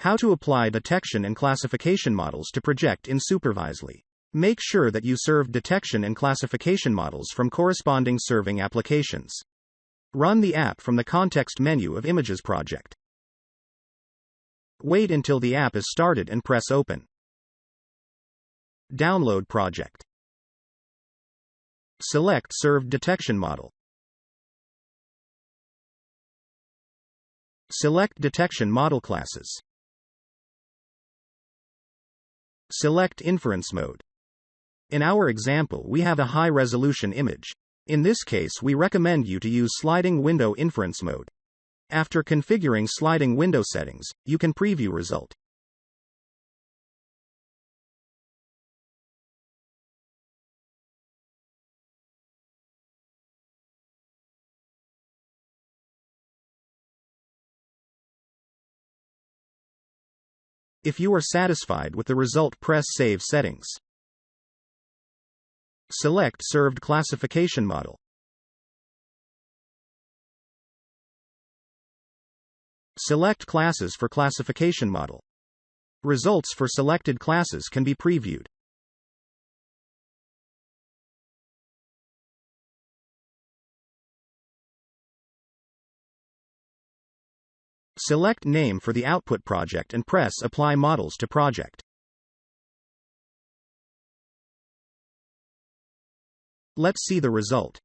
How to apply detection and classification models to project in Supervisely. Make sure that you serve detection and classification models from corresponding serving applications. Run the app from the context menu of Images project. Wait until the app is started and press Open. Download project. Select Served Detection Model. Select Detection Model Classes. Select Inference Mode. In our example, we have a high-resolution image. In this case, we recommend you to use Sliding Window Inference Mode. After configuring sliding window settings, you can preview result. If you are satisfied with the result, press Save Settings. Select Served Classification Model. Select Classes for Classification Model. Results for selected classes can be previewed. Select Name for the output project and press Apply Models to Project. Let's see the result.